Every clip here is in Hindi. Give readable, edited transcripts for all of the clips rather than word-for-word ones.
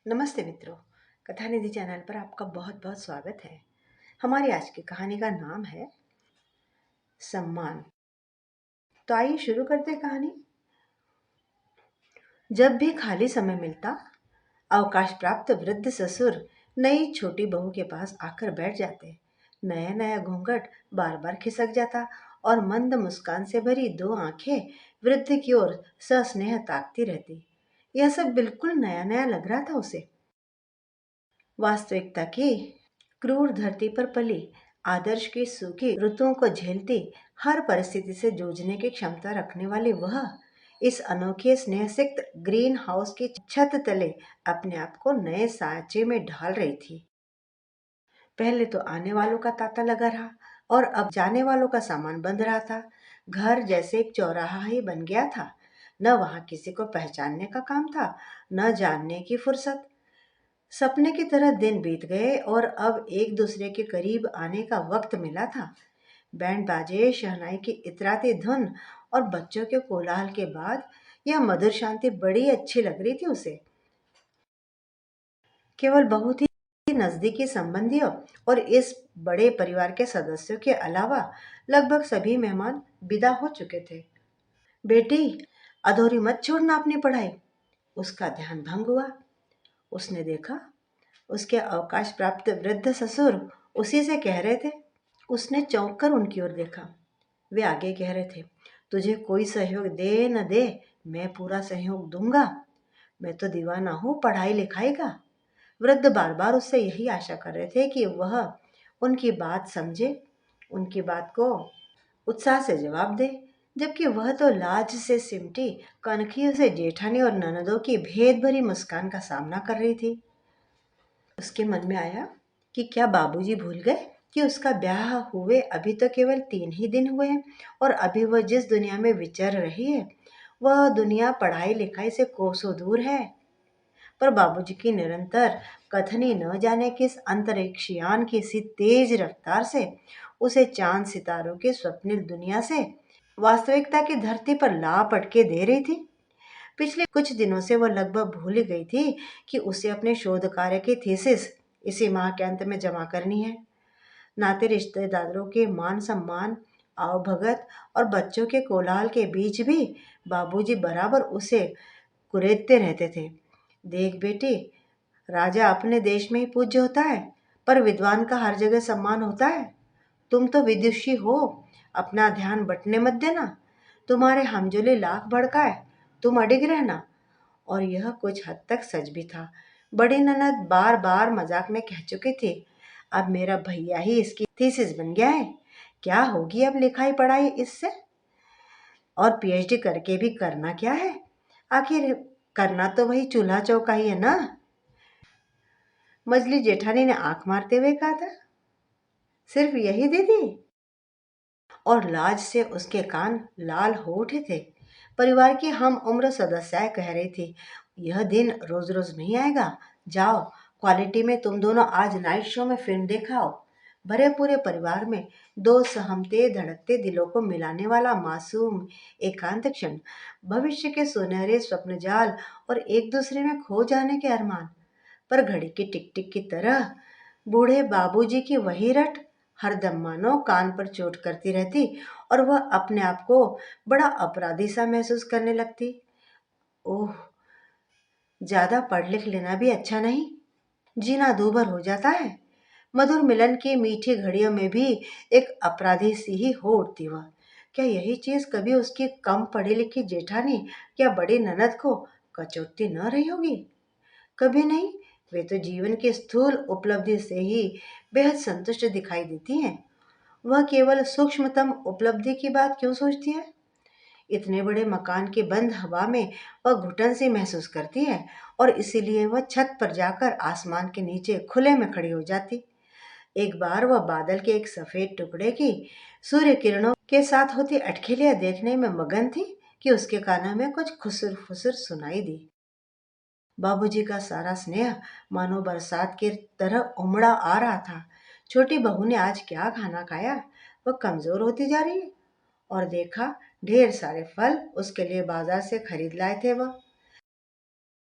नमस्ते मित्रों। कथा निधि चैनल पर आपका बहुत बहुत स्वागत है। हमारी आज की कहानी का नाम है सम्मान। तो आइए शुरू करते हैं कहानी। जब भी खाली समय मिलता, अवकाश प्राप्त वृद्ध ससुर नई छोटी बहू के पास आकर बैठ जाते। नया नया घूंघट बार बार खिसक जाता और मंद मुस्कान से भरी दो आंखें वृद्ध की ओर सस्नेह ताकती रहती। यह सब बिल्कुल नया नया लग रहा था उसे। वास्तविकता की क्रूर धरती पर पली, आदर्श की सूखी ऋतुओं को झेलती, हर परिस्थिति से जूझने की क्षमता रखने वाली वह इस अनोखे स्नेह सिक्त ग्रीन हाउस की छत तले अपने आप को नए सांचे में ढाल रही थी। पहले तो आने वालों का तांता लगा रहा और अब जाने वालों का सामान बंध रहा था। घर जैसे एक चौराहा ही बन गया था। न वहां किसी को पहचानने का काम था, न जानने की फुर्सत। सपने की तरह दिन बीत गए और अब एक दूसरे के करीब आने का वक्त मिला था। बैंड बाजे, शहनाई की इतराती धुन और बच्चों के कोलाहल के बाद यह मधुर शांति बड़ी अच्छी लग रही थी उसे। केवल बहुत ही नजदीकी संबंधियों और इस बड़े परिवार के सदस्यों के अलावा लगभग सभी मेहमान विदा हो चुके थे। बेटी, अधूरी मत छोड़ना अपनी पढ़ाई। उसका ध्यान भंग हुआ। उसने देखा उसके अवकाश प्राप्त वृद्ध ससुर उसी से कह रहे थे। उसने चौंक कर उनकी ओर देखा। वे आगे कह रहे थे, तुझे कोई सहयोग दे न दे, मैं पूरा सहयोग दूंगा। मैं तो दीवाना हूं पढ़ाई लिखाई का। वृद्ध बार बार उससे यही आशा कर रहे थे कि वह उनकी बात समझे, उनकी बात को उत्साह से जवाब दे, जबकि वह तो लाज से सिमटी कनखियों से जेठानी और ननदों की भेद भरी मुस्कान का सामना कर रही थी। उसके मन में आया कि क्या बाबूजी भूल गए कि उसका ब्याह हुए अभी तो केवल 3 ही दिन हुए हैं और अभी वह जिस दुनिया में विचर रही है वह दुनिया पढ़ाई लिखाई से कोसों दूर है। पर बाबूजी की निरंतर कथनी न जाने किस अंतरिक्षयान की सी तेज रफ्तार से उसे चांद सितारों की स्वप्निल दुनिया से वास्तविकता की धरती पर लापटके दे रही थी। पिछले कुछ दिनों से वह लगभग भूल ही गई थी कि उसे अपने शोध कार्य की थीसिस इसी माह के अंत में जमा करनी है। नाते रिश्तेदारों के मान सम्मान, आवभगत और बच्चों के कोलाहल के बीच भी बाबूजी बराबर उसे कुरेदते रहते थे। देख बेटी, राजा अपने देश में ही पूज्य होता है, पर विद्वान का हर जगह सम्मान होता है। तुम तो विदुषी हो, अपना ध्यान बंटने मत देना। तुम्हारे हमजोली लाख भड़काए, तुम अडिग रहना। और यह कुछ हद तक सच भी था। बड़ी ननद बार बार मजाक में कह चुकी थी, अब मेरा भैया ही इसकी थीसिस बन गया है। क्या होगी अब लिखाई पढ़ाई इससे? और पीएचडी करके भी करना क्या है? आखिर करना तो वही चूल्हा चौका ही है ना। मजली जेठानी ने आंख मारते हुए कहा था। सिर्फ यही दीदी? और लाज से उसके कान लाल हो उठे थे। परिवार की हम उम्र सदस्याएं कह रही थी, यह दिन रोज रोज नहीं आएगा। जाओ, क्वालिटी में तुम दोनों आज नाइट शो में फिल्म देखाओ। भरे पूरे परिवार में दो सहमते धड़कते दिलों को मिलाने वाला मासूम एकांत क्षण, भविष्य के सुनहरे स्वप्न जाल और एक दूसरे में खो जाने के अरमान। पर घड़ी की टिक टिक की तरह बूढ़े बाबूजी की वही रट हरदम मानो कान पर चोट करती रहती और वह अपने आप को बड़ा अपराधी सा महसूस करने लगती। ओह, ज्यादा पढ़ लिख लेना भी अच्छा नहीं, जीना दूभर हो जाता है। मधुर मिलन की मीठी घड़ियों में भी एक अपराधी सी ही हो उठती वह। क्या यही चीज कभी उसकी कम पढ़ी लिखी जेठानी या बड़ी ननद को कचोटती न रही होगी? कभी नहीं। वे तो जीवन की स्थूल उपलब्धि से ही बेहद संतुष्ट दिखाई देती हैं। वह केवल सूक्ष्मतम उपलब्धि की बात क्यों सोचती है? इतने बड़े मकान की बंद हवा में वह घुटन सी महसूस करती है और इसीलिए वह छत पर जाकर आसमान के नीचे खुले में खड़ी हो जाती। एक बार वह बादल के एक सफेद टुकड़े की सूर्य किरणों के साथ होती अटखेलियां देखने में मगन थी कि उसके कानों में कुछ खुसर फुसर सुनाई दी। बाबूजी का सारा स्नेह मानो बरसात की तरह उमड़ा आ रहा था। छोटी बहू ने आज क्या खाना खाया? वह कमजोर होती जा रही है। और देखा, ढेर सारे फल उसके लिए बाजार से खरीद लाए थे वह।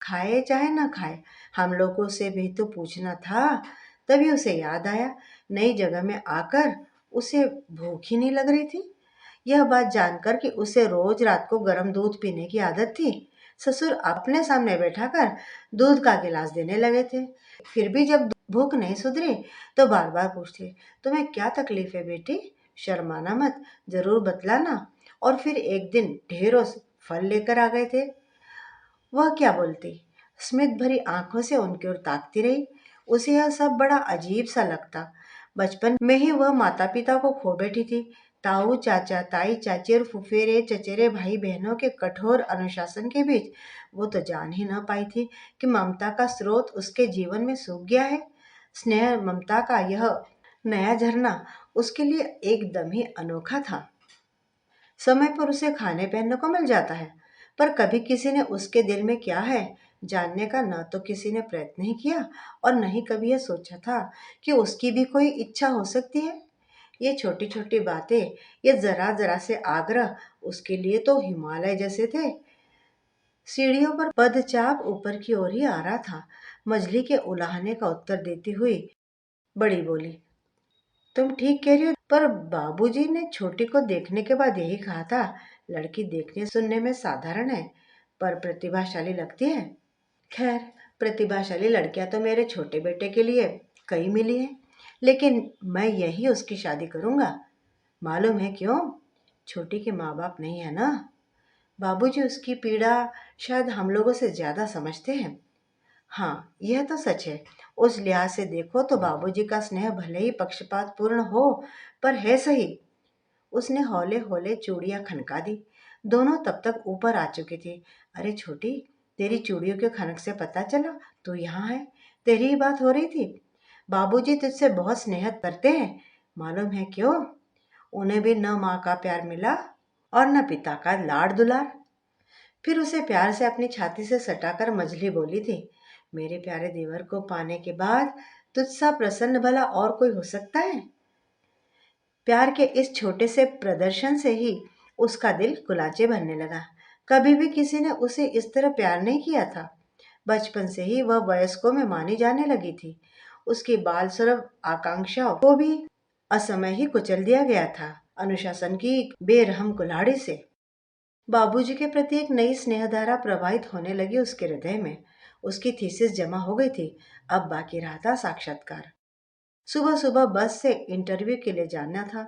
खाए चाहे ना खाए, हम लोगों से भी तो पूछना था। तभी उसे याद आया, नई जगह में आकर उसे भूख ही नहीं लग रही थी। यह बात जानकर कि उसे रोज रात को गर्म दूध पीने की आदत थी, ससुर अपने सामने बैठाकर दूध का गिलास देने लगे थे। फिर भी जब भूख नहीं सुधरी तो बार बार पूछते, तुम्हें क्या तकलीफ है बेटी? शर्माना मत, जरूर बतलाना। और फिर एक दिन ढेरों फल लेकर आ गए थे। वह क्या बोलती, स्मित भरी आंखों से उनकी ओर ताकती रही। उसे यह सब बड़ा अजीब सा लगता। बचपन में ही वह माता पिता को खो बैठी थी। ताऊ चाचा, ताई चाची और फुफेरे चचेरे भाई बहनों के कठोर अनुशासन के बीच वो तो जान ही न पाई थी कि ममता का स्रोत उसके जीवन में सूख गया है। स्नेह ममता का यह नया झरना उसके लिए एकदम ही अनोखा था। समय पर उसे खाने पहनने को मिल जाता है, पर कभी किसी ने उसके दिल में क्या है जानने का न तो किसी ने प्रयत्न ही किया और न ही कभी यह सोचा था कि उसकी भी कोई इच्छा हो सकती है। ये छोटी छोटी बातें, ये जरा जरा से आग्रह उसके लिए तो हिमालय जैसे थे। सीढ़ियों पर पदचाप ऊपर की ओर ही आ रहा था। मछली के उलाहने का उत्तर देती हुई बड़ी बोली, तुम ठीक कह रही हो, पर बाबूजी ने छोटी को देखने के बाद यही कहा था, लड़की देखने सुनने में साधारण है पर प्रतिभाशाली लगती है। खैर, प्रतिभाशाली लड़कियां तो मेरे छोटे बेटे के लिए कई मिली हैं, लेकिन मैं यही उसकी शादी करूंगा। मालूम है क्यों? छोटी के माँ बाप नहीं है ना। बाबूजी उसकी पीड़ा शायद हम लोगों से ज्यादा समझते हैं। हाँ, यह तो सच है। उस लिहाज से देखो तो बाबूजी का स्नेह भले ही पक्षपात पूर्ण हो, पर है सही। उसने हौले हौले चूड़ियां खनका दी। दोनों तब तक ऊपर आ चुकी थी। अरे छोटी, तेरी चूड़ियों के खनक से पता चला तू यहाँ है। तेरी ही बात हो रही थी। बाबूजी तुझसे बहुत स्नेह करते हैं। मालूम है क्यों? उन्हें भी न माँ का प्यार मिला और न पिता का लाड़ दुलार। फिर उसे प्यार से अपनी छाती से सटाकर मझली बोली थी, मेरे प्यारे देवर को पाने के बाद तुझसा प्रसन्न भला और कोई हो सकता है? प्यार के इस छोटे से प्रदर्शन से ही उसका दिल कुलाचे भरने लगा। कभी भी किसी ने उसे इस तरह प्यार नहीं किया था। बचपन से ही वह वयस्कों में मानी जाने लगी थी। उसकी बाल सुलभ आकांक्षाओं को भी असमय ही कुचल दिया गया था, अनुशासन की बेरहम कुल्हाड़ी से। बाबूजी के प्रति एक नई स्नेहधारा प्रवाहित होने लगी उसके हृदय में। उसकी थीसिस जमा हो गई थी। अब बाकी रहा था साक्षात्कार। सुबह सुबह बस से इंटरव्यू के लिए जाना था।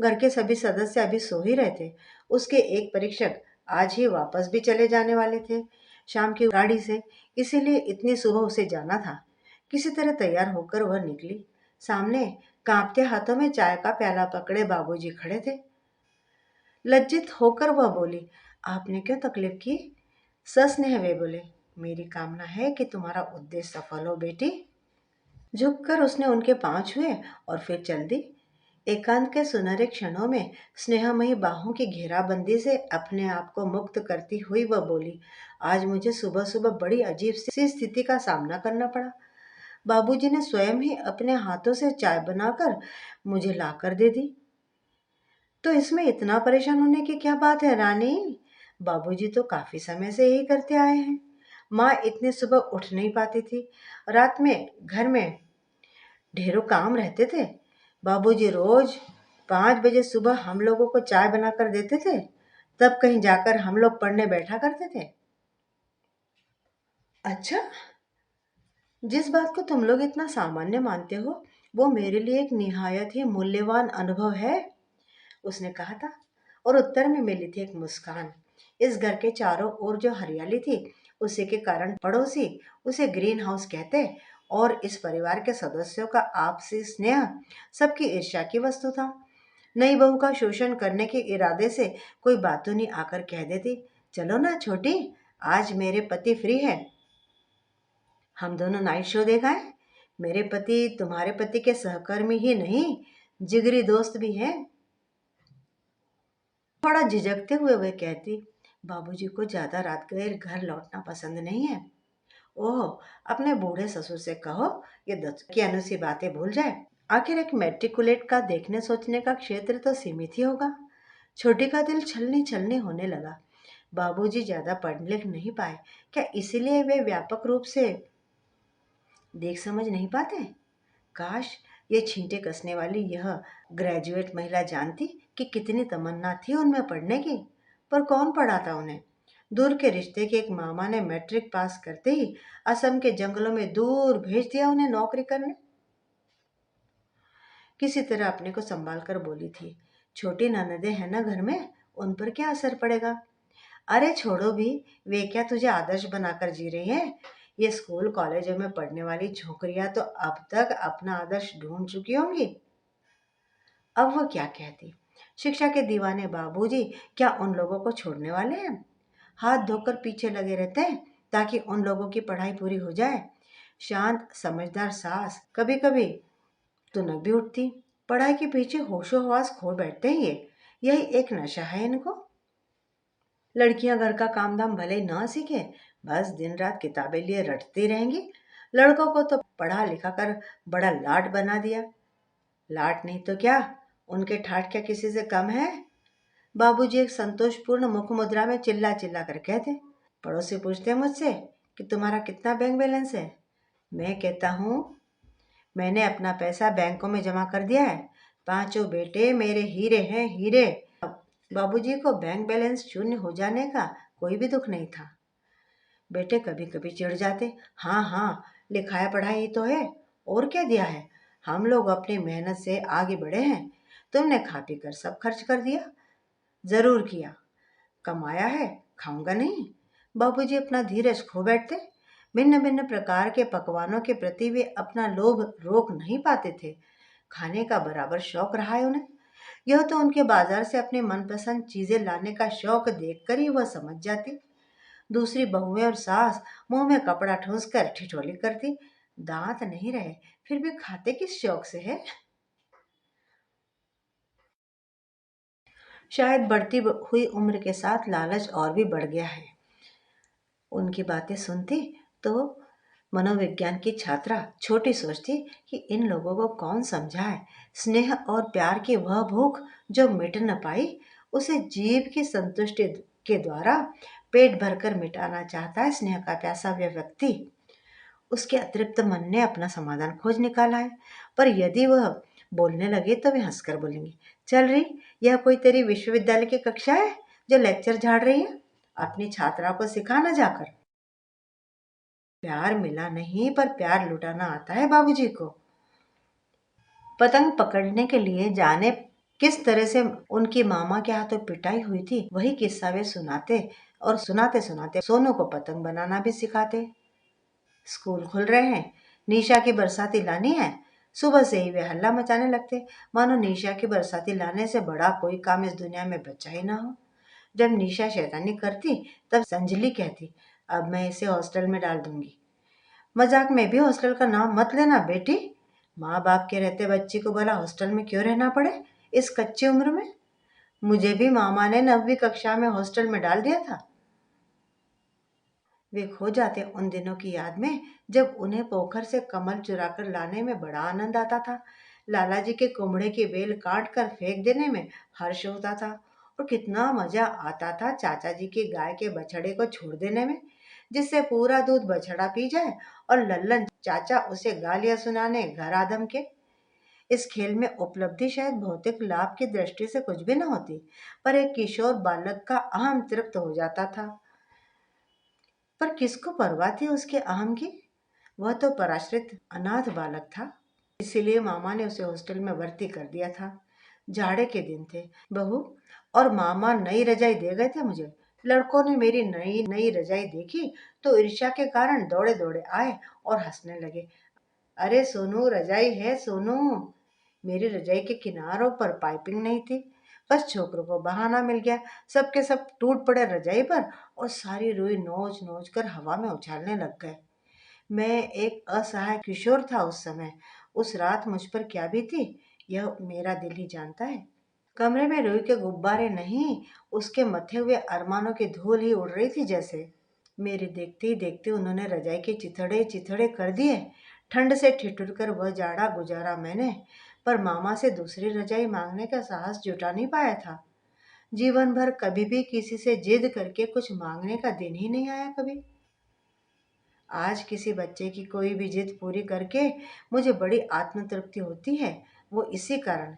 घर के सभी सदस्य अभी सो ही रहे थे। उसके एक परीक्षक आज ही वापस भी चले जाने वाले थे, शाम की गाड़ी से, इसीलिए इतनी सुबह उसे जाना था। किसी तरह तैयार होकर वह निकली। सामने कांपते हाथों में चाय का प्याला पकड़े बाबूजी खड़े थे। लज्जित होकर वह बोली, आपने क्यों तकलीफ की? सस्नेह वे बोले, मेरी कामना है कि तुम्हारा उद्देश्य सफल हो बेटी। झुककर उसने उनके पांव छुए और फिर चल दी। एकांत के सुनहरे क्षणों में स्नेहमयी बाहों की घेराबंदी से अपने आप को मुक्त करती हुई वह बोली, आज मुझे सुबह सुबह बड़ी अजीब सी स्थिति का सामना करना पड़ा। बाबूजी ने स्वयं ही अपने हाथों से चाय बनाकर मुझे लाकर दे दी। तो इसमें इतना परेशान होने की क्या बात है रानी? बाबूजी तो काफी समय से यही करते आए हैं। माँ इतनी सुबह उठ नहीं पाती थी। रात में घर में ढेरों काम रहते थे। बाबूजी रोज 5 बजे सुबह हम लोगों को चाय बनाकर देते थे। तब कहीं जाकर हम लोग पढ़ने बैठा करते थे। अच्छा, जिस बात को तुम लोग इतना सामान्य मानते हो वो मेरे लिए एक निहायत ही मूल्यवान अनुभव है, उसने कहा था। और उत्तर में मिली थी एक मुस्कान। इस घर के चारों ओर जो हरियाली थी उसी के कारण पड़ोसी उसे ग्रीन हाउस कहते और इस परिवार के सदस्यों का आपसी स्नेह सबकी ईर्ष्या की वस्तु था। नई बहू का शोषण करने के इरादे से कोई बातूनी आकर कह देती, चलो ना छोटी, आज मेरे पति फ्री है, हम दोनों नाइट शो देखाएं। मेरे पति तुम्हारे पति के सहकर्मी ही नहीं, जिगरी दोस्त भी हैं। थोड़ा झिझकते हुए वह कहती, बाबूजी को ज्यादा रात गए घर लौटना पसंद नहीं है। ओह, अपने बूढ़े ससुर से कहो ये 10 की अनुसी बातें भूल जाए। आखिर एक मैट्रिकुलेट का देखने सोचने का क्षेत्र तो सीमित ही होगा। छोटी का दिल छलनी छलनी होने लगा। बाबूजी ज्यादा पढ़ लिख नहीं पाए, क्या इसीलिए वे व्यापक रूप से देख समझ नहीं पाते? काश ये छींटे कसने वाली यह ग्रेजुएट महिला जानती कि कितनी तमन्ना थी उनमें पढ़ने की, पर कौन पढ़ाता उन्हें। दूर के रिश्ते के एक मामा ने मैट्रिक पास करते ही असम के जंगलों में दूर भेज दिया उन्हें नौकरी करने। किसी तरह अपने को संभाल कर बोली थी, छोटी ननदे हैं ना घर में, उन पर क्या असर पड़ेगा। अरे छोड़ो भी, वे क्या तुझे आदर्श बनाकर जी रही हैं? ये स्कूल कॉलेजों में पढ़ने वाली छोकरियां तो अब तक अपना आदर्श ढूंढ चुकी होंगी। अब वह क्या कहती। शिक्षा के दीवाने बाबूजी क्या उन लोगों को छोड़ने वाले हैं? हाथ धोकर पीछे लगे रहते हैं ताकि उन लोगों की पढ़ाई पूरी हो जाए। शांत समझदार सास कभी कभी तुनक भी उठती। पढ़ाई के पीछे होशो हवास खो बैठते हैं ये, यही एक नशा है इनको। लड़कियां घर का काम धाम भले ही ना सीखे, बस दिन रात किताबें लिए रटती रहेंगी। लड़कों को तो पढ़ा लिखा कर बड़ा लाट बना दिया। लाट नहीं तो क्या, उनके ठाठ क्या किसी से कम है? बाबूजी एक संतोषपूर्ण मुख मुद्रा में चिल्ला चिल्ला कर कहते। पड़ोसी पूछते मुझसे कि तुम्हारा कितना बैंक बैलेंस है। मैं कहता हूँ मैंने अपना पैसा बैंकों में जमा कर दिया है। पांचों बेटे मेरे हीरे हैं, हीरे। बाबूजी को बैंक बैलेंस शून्य हो जाने का कोई भी दुख नहीं था। बेटे कभी कभी चिढ़ जाते, हाँ हाँ, लिखाया पढ़ाई ही तो है, और क्या दिया है। हम लोग अपनी मेहनत से आगे बढ़े हैं, तुमने खा पी कर सब खर्च कर दिया। जरूर किया, कमाया है, खाऊंगा नहीं। बाबूजी अपना धीरज खो बैठते। भिन्न भिन्न प्रकार के पकवानों के प्रति वे अपना लोभ रोक नहीं पाते थे। खाने का बराबर शौक रहा है उन्हें। यह तो उनके बाजार से अपने मनपसंद चीजें लाने का शौक देखकर ही वह समझ जाती। दूसरी बहुएं और सास मुंह में कपड़ा ठूंस कर ठिठोली करती। दांत नहीं रहे फिर भी खाते किस शौक से है। शायद बढ़ती हुई उम्र के साथ लालच और भी बढ़ गया है। उनकी बातें सुनती तो मनोविज्ञान की छात्रा छोटी सोचती कि इन लोगों को कौन समझाए। स्नेह और प्यार की वह भूख जो मिट न पाई, उसे जीव की संतुष्टि के द्वारा पेट भरकर मिटाना चाहता है स्नेह का प्यासा वह व्यक्ति। उसके अतृप्त मन ने अपना समाधान खोज निकाला है। पर यदि वह बोलने लगे तो वे हंसकर बोलेंगे, चल रही, यह कोई तेरी विश्वविद्यालय की कक्षा है जो लेक्चर झाड़ रही है? अपनी छात्रा को सिखाना जाकर। प्यार मिला नहीं पर प्यार लुटाना आता है बाबूजी को। पतंग पकड़ने के लिए जाने किस तरह से उनकी मामा के हाथों पिटाई हुई थी, वही किस्सा वे सुनाते, और सुनाते सुनाते सोनू को पतंग बनाना भी सिखाते। स्कूल खुल रहे हैं, निशा की बरसाती लानी है। सुबह से ही वे हल्ला मचाने लगते, मानो निशा की बरसाती लाने से बड़ा कोई काम इस दुनिया में बचा ही ना हो। जब निशा शैतानी करती तब संजली कहती, अब मैं इसे हॉस्टल में डाल दूंगी। मजाक में भी हॉस्टल का नाम मत लेना बेटी। माँ बाप के रहते बच्ची को भला हॉस्टल में क्यों रहना पड़े इस कच्ची उम्र में। मुझे भी मामा ने 9वीं कक्षा में हॉस्टल में डाल दिया था। वे खो जाते उन दिनों की याद में जब उन्हें पोखर से कमल चुराकर लाने में बड़ा आनंद आता था। लाला जी के कुमड़े की बेल काट कर फेंक देने में हर्ष होता था। और कितना मजा आता था चाचा जी की गाय के बछड़े को छोड़ देने में, जिससे पूरा दूध बछड़ा पी जाए और लल्लन चाचा उसे गालियां सुनाने घर आदम के। इस खेल में उपलब्धि शायद भौतिक लाभ की दृष्टि से कुछ भी न होती, पर एक किशोर बालक का अहम तृप्त हो जाता था। पर किसको परवाह थी उसके अहम की? वह तो पराश्रित अनाथ बालक था। इसीलिए मामा ने उसे हॉस्टल में भर्ती कर दिया था। जाड़े के दिन थे, बहू और मामा नई रजाई दे गए थे मुझे। लड़कों ने मेरी नई नई रजाई देखी तो ईर्ष्या के कारण दौड़े दौड़े आए और हंसने लगे। अरे सोनू, रजाई है सोनू। मेरी रजाई के किनारों पर पाइपिंग नहीं थी, बस छोकरों को बहाना मिल गया। सबके सब टूट पड़े रजाई पर और सारी रुई नोच नोच कर हवा में उछालने लग गए। मैं एक असहाय किशोर था उस समय। उस रात मुझ पर क्या बीती यह मेरा दिल ही जानता है। कमरे में रुई के गुब्बारे नहीं, उसके मथे हुए अरमानों की धूल ही उड़ रही थी जैसे। मेरे देखते ही देखते उन्होंने रजाई के चिथड़े चिथड़े कर दिए। ठंड से ठिठुर कर वह जाड़ा गुजारा मैंने, पर मामा से दूसरी रजाई मांगने का साहस जुटा नहीं पाया था। जीवन भर कभी भी किसी से जिद करके कुछ मांगने का दिन ही नहीं आया कभी। आज किसी बच्चे की कोई भी जिद पूरी करके मुझे बड़ी आत्मतृप्ति होती है। वो इसी कारण,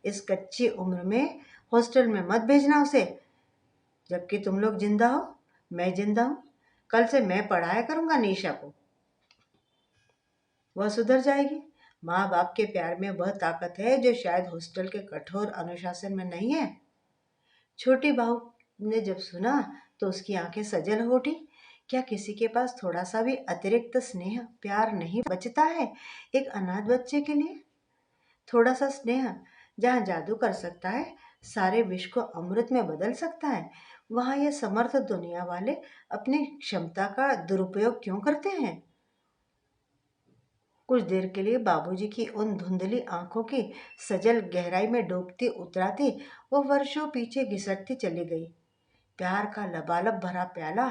इस कच्ची उम्र में हॉस्टल में मत भेजना उसे। जबकि तुम लोग जिंदा हो, मैं जिंदा हूँ। कल से मैं पढ़ाया करूंगा निशा को, वह सुधर जाएगी। माँ बाप के प्यार में वह ताकत है जो शायद हॉस्टल के कठोर अनुशासन में नहीं है। छोटी बहू ने जब सुना तो उसकी आंखें सजल हो उठी। क्या किसी के पास थोड़ा सा भी अतिरिक्त स्नेह प्यार नहीं बचता है एक अनाथ बच्चे के लिए? थोड़ा सा स्नेह जहाँ जादू कर सकता है, सारे विश्व को अमृत में बदल सकता है, वहाँ ये समर्थ दुनिया वाले अपनी क्षमता का दुरुपयोग क्यों करते हैं? कुछ देर के लिए बाबूजी की उन धुंधली आंखों की सजल गहराई में डूबती उतराती वो वर्षों पीछे घिसटती चली गई। प्यार का लबालब भरा प्याला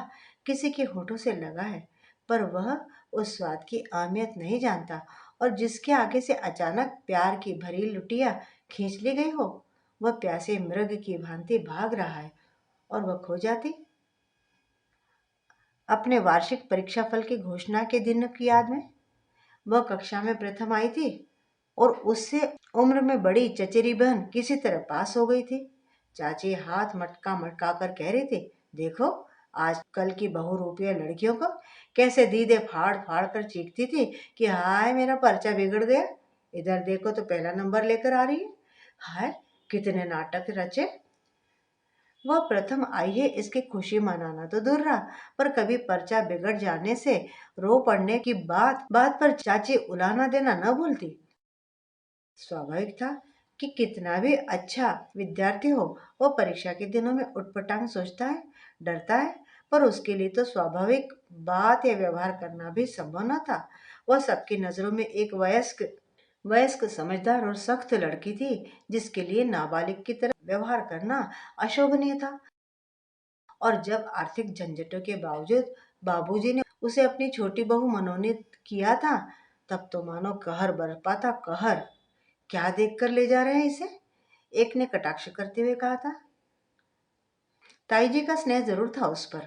किसी के होठों से लगा है, पर वह उस स्वाद की अहमियत नहीं जानता, और जिसके आगे से अचानक प्यार की भरी लुटिया खींच ली गई हो, वह प्यासे मृग की भांति भाग रहा है। और वह खो जाती अपने वार्षिक परीक्षा फल की घोषणा के दिन की याद में। वह कक्षा में प्रथम आई थी और उससे उम्र में बड़ी चचेरी बहन किसी तरह पास हो गई थी। चाची हाथ मटका मटका कर कह रही थी, देखो आजकल की बहुरूपिया लड़कियों को कैसे दीदे फाड़ फाड़ कर चीखती थी कि हाय मेरा पर्चा बिगड़ गया, इधर देखो तो पहला नंबर लेकर आ रही है। हाय कितने नाटक रचे। वह प्रथम आई है इसकी खुशी मनाना तो दूर रहा, पर कभी पर्चा बिगड़ जाने से रो पड़ने की बात बात पर चाची उलाना देना न भूलती। स्वाभाविक था कि कितना भी अच्छा विद्यार्थी हो, वो परीक्षा के दिनों में उटपटांग सोचता है, डरता है। पर उसके लिए तो स्वाभाविक बात या व्यवहार करना भी संभव न था। वह सबकी नजरों में एक वयस्क वयस्क समझदार और सख्त लड़की थी, जिसके लिए नाबालिग की तरह व्यवहार करना अशोभनीय था। और जब आर्थिक झंझटों के बावजूद बाबूजी ने उसे अपनी छोटी बहू मनोनीत किया था, तब तो मानो कहर बरपा था, कहर। क्या देख कर ले जा रहे हैं इसे? एक ने कटाक्ष करते हुए कहा था। ताई जी का स्नेह जरूर था उस पर।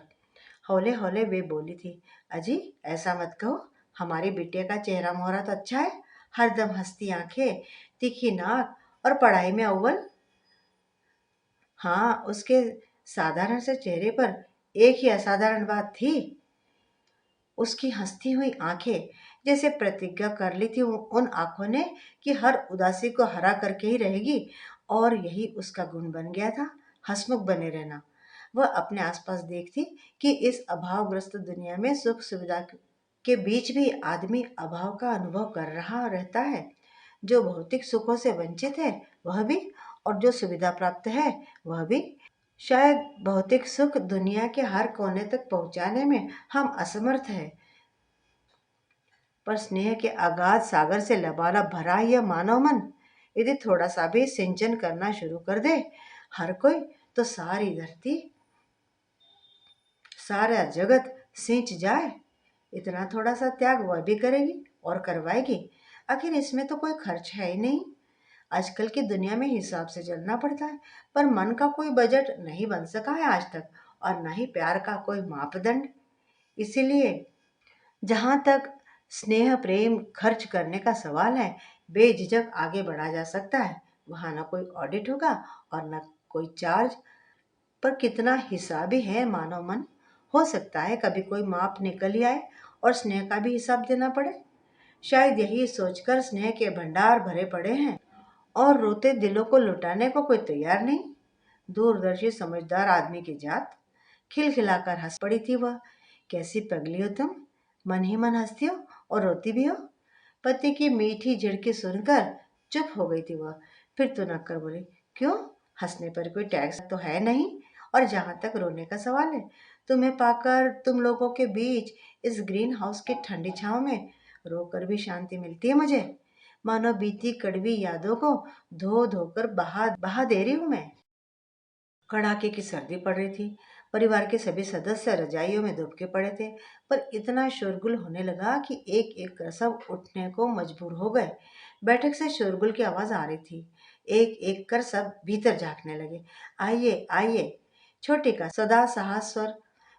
हौले हौले वे बोली थी, अजी ऐसा मत कहो, हमारी बिटिया का चेहरा मोहरा तो अच्छा है, हरदम हंसती आंखें, तीखी नाक और पढ़ाई में अव्वल। हाँ, उसके साधारण से चेहरे पर एक ही असाधारण बात थी, उसकी हंसती हुई आंखें। जैसे प्रतिज्ञा कर ली थी उन आंखों ने कि हर उदासी को हरा करके ही रहेगी, और यही उसका गुण बन गया था, हंसमुख बने रहना। वह अपने आसपास देखती कि इस अभावग्रस्त दुनिया में सुख सुविधा के बीच भी आदमी अभाव का अनुभव कर रहा रहता है। जो भौतिक सुखों से वंचित है वह भी, और जो सुविधा प्राप्त है वह भी। शायद भौतिक सुख दुनिया के हर कोने तक पहुंचाने में हम असमर्थ हैं, पर स्नेह के अगाध सागर से लबालब भरा यह मानव मन यदि थोड़ा सा भी सिंचन करना शुरू कर दे, हर कोई, तो सारी धरती, सारा जगत सींच जाए। इतना थोड़ा सा त्याग वह भी करेगी और करवाएगी। आखिर इसमें तो कोई खर्च है ही नहीं। आजकल की दुनिया में हिसाब से चलना पड़ता है, पर मन का कोई बजट नहीं बन सका है आज तक, और न ही प्यार का कोई मापदंड। इसीलिए जहाँ तक स्नेह प्रेम खर्च करने का सवाल है, बेझिझक आगे बढ़ा जा सकता है। वहाँ न कोई ऑडिट होगा और न कोई चार्ज। पर कितना हिसाबी है मानव मन। हो सकता है कभी कोई माप निकल ही आए और स्नेह का भी हिसाब देना पड़े। शायद यही सोचकर स्नेह के भंडार भरे पड़े हैं और रोते दिलों को लुटाने को कोई तैयार नहीं। दूरदर्शी समझदार आदमी की जात। खिलखिलाकर हंस पड़ी थी वह। कैसी पगली हो तुम, मन ही मन हंसती हो और रोती भी हो। पति की मीठी झिड़की सुनकर चुप हो गई थी वह। फिर तुनक कर बोली, क्यों, हंसने पर कोई टैक्स तो है नहीं। और जहां तक रोने का सवाल है, तुम्हें पाकर तुम लोगों के बीच इस ग्रीन हाउस की ठंडी छांव में रोकर भी शांति मिलती है मुझे। मानो बीती कड़वी यादों को धो धोकर बहा बहा दे रही हूं मैं। कड़ाके की सर्दी पड़ रही थी। परिवार के सभी सदस्य रजाइयों में दुबके पड़े थे, पर इतना शोरगुल होने लगा कि एक एक कर सब उठने को मजबूर हो गए। बैठक से शोरगुल की आवाज आ रही थी। एक एक कर सब भीतर झांकने लगे। आइए आइए। छोटे का सदा साहस स्वर।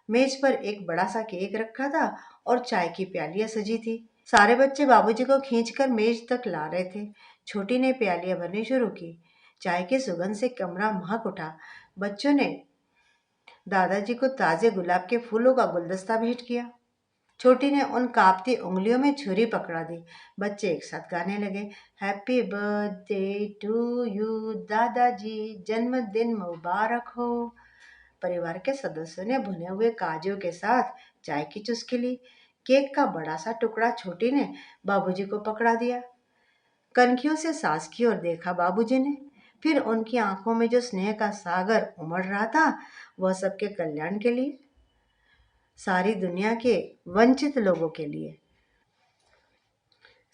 मेज पर एक बड़ा सा केक रखा था और चाय की प्यालियां सजी थी। सारे बच्चे बाबूजी को खींचकर मेज तक ला रहे थे। छोटी ने प्यालियां भरनी शुरू की। चाय की सुगंध से कमरा महक उठा। बच्चों ने दादाजी को ताजे गुलाब के फूलों का गुलदस्ता भेंट किया। छोटी ने उन कांपती उंगलियों में छुरी पकड़ा दी। बच्चे एक साथ गाने लगे, हैप्पी बर्थडे टू यू दादाजी, जन्मदिन मुबारक हो। परिवार के सदस्यों ने भुने हुए काजू के साथ चाय की चुस्की ली। केक का बड़ा सा टुकड़ा छोटी ने बाबूजी को पकड़ा दिया। कनखियों से सास की ओर देखा बाबूजी ने। फिर उनकी आंखों में जो स्नेह का सागर उमड़ रहा था, वह सबके कल्याण के लिए, सारी दुनिया के वंचित लोगों के लिए,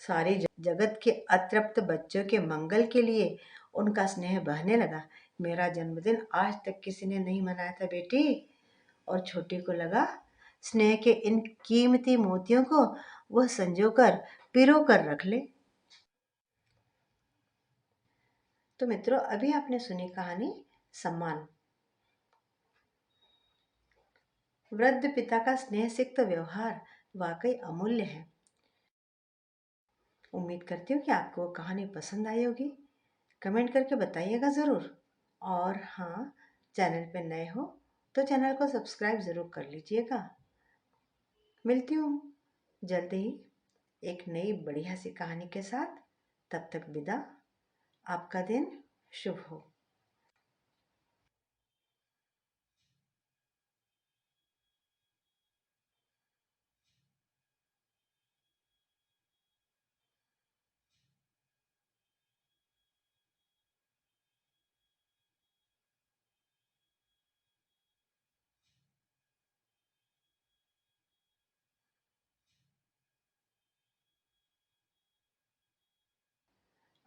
सारी जगत के अतृप्त बच्चों के मंगल के लिए उनका स्नेह बहने लगा। मेरा जन्मदिन आज तक किसी ने नहीं मनाया था बेटी। और छोटी को लगा स्नेह के इन कीमती मोतियों को वह संजोकर पिरो कर रख ले। तो मित्रों, अभी आपने सुनी कहानी सम्मान। वृद्ध पिता का स्नेह सिक्त व्यवहार वाकई अमूल्य है। उम्मीद करती हूँ कि आपको वो कहानी पसंद आई होगी। कमेंट करके बताइएगा ज़रूर। और हाँ, चैनल पे नए हो तो चैनल को सब्सक्राइब ज़रूर कर लीजिएगा। मिलती हूँ जल्द ही एक नई बढ़िया सी कहानी के साथ। तब तक विदा। आपका दिन शुभ हो।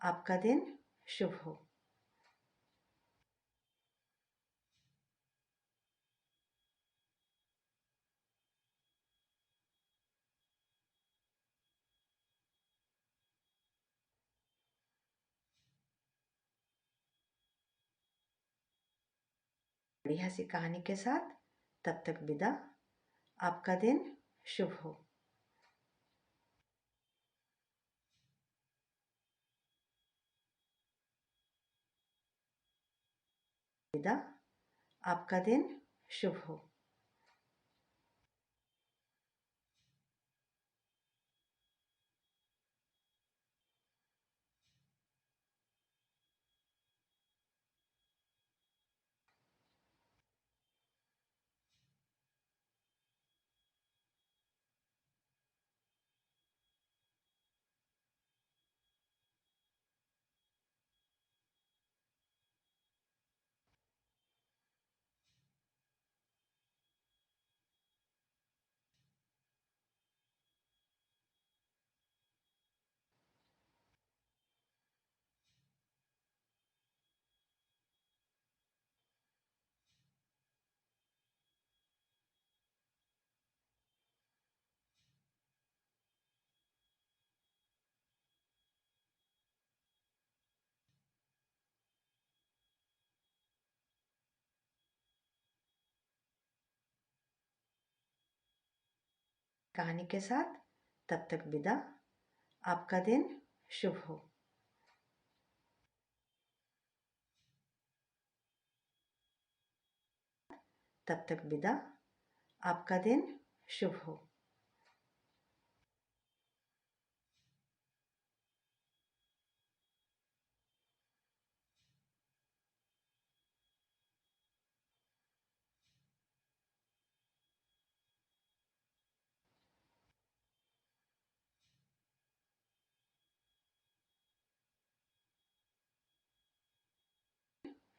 आपका दिन शुभ हो। बढ़िया सी कहानी के साथ। तब तक विदा। आपका दिन शुभ हो। विदा। आपका दिन शुभ हो। कहानी के साथ। तब तक विदा। आपका दिन शुभ हो। तब तक विदा। आपका दिन शुभ हो।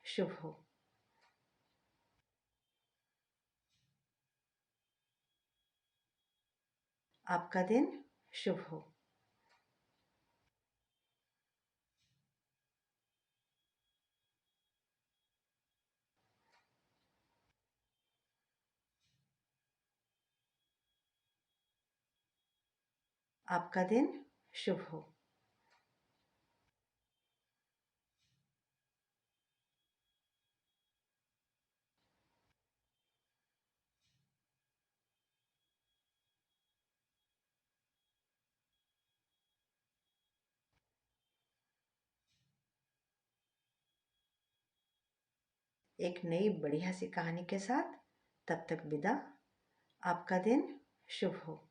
शुभ हो। आपका दिन शुभ हो। आपका दिन शुभ हो। एक नई बढ़िया सी कहानी के साथ। तब तक विदा। आपका दिन शुभ हो।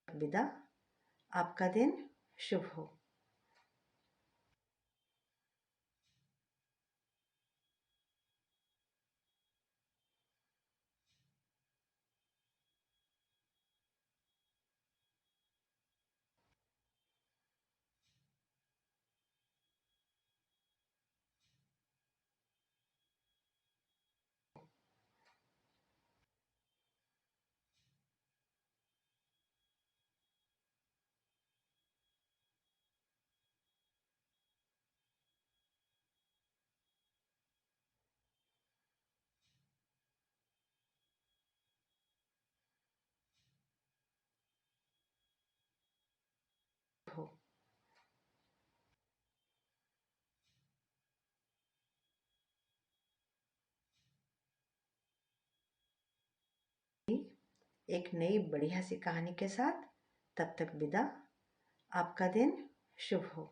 विदा। आपका दिन शुभ हो। हो। एक नई बढ़िया सी कहानी के साथ। तब तक विदा। आपका दिन शुभ हो।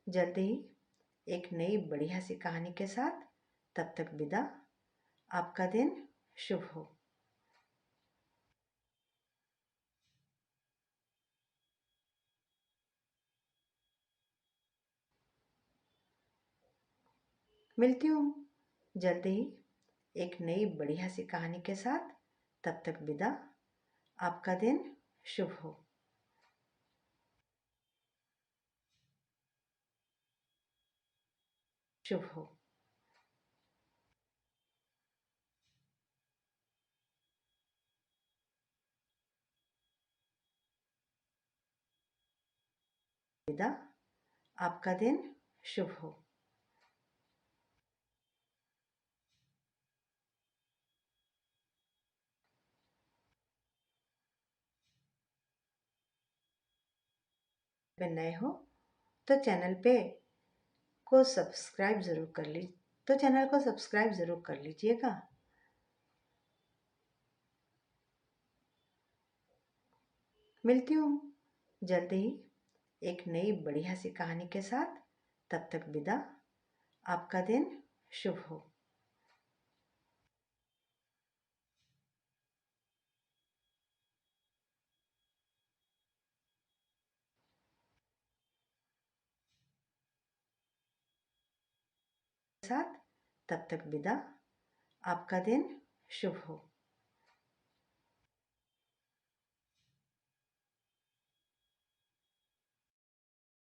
जल्दी ही एक नई बढ़िया सी कहानी के साथ। तब तक विदा। आपका दिन शुभ हो। मिलती हूँ जल्दी ही एक नई बढ़िया सी कहानी के साथ। तब तक विदा। आपका दिन शुभ हो। शुभ हो। विदा। आपका दिन शुभ हो। पे नए हो तो चैनल पे को सब्सक्राइब ज़रूर कर ली तो चैनल को सब्सक्राइब ज़रूर कर लीजिएगा। मिलती हूँ जल्दी ही एक नई बढ़िया सी कहानी के साथ। तब तक विदा। आपका दिन शुभ हो। साथ। तब तक विदा। आपका दिन शुभ हो।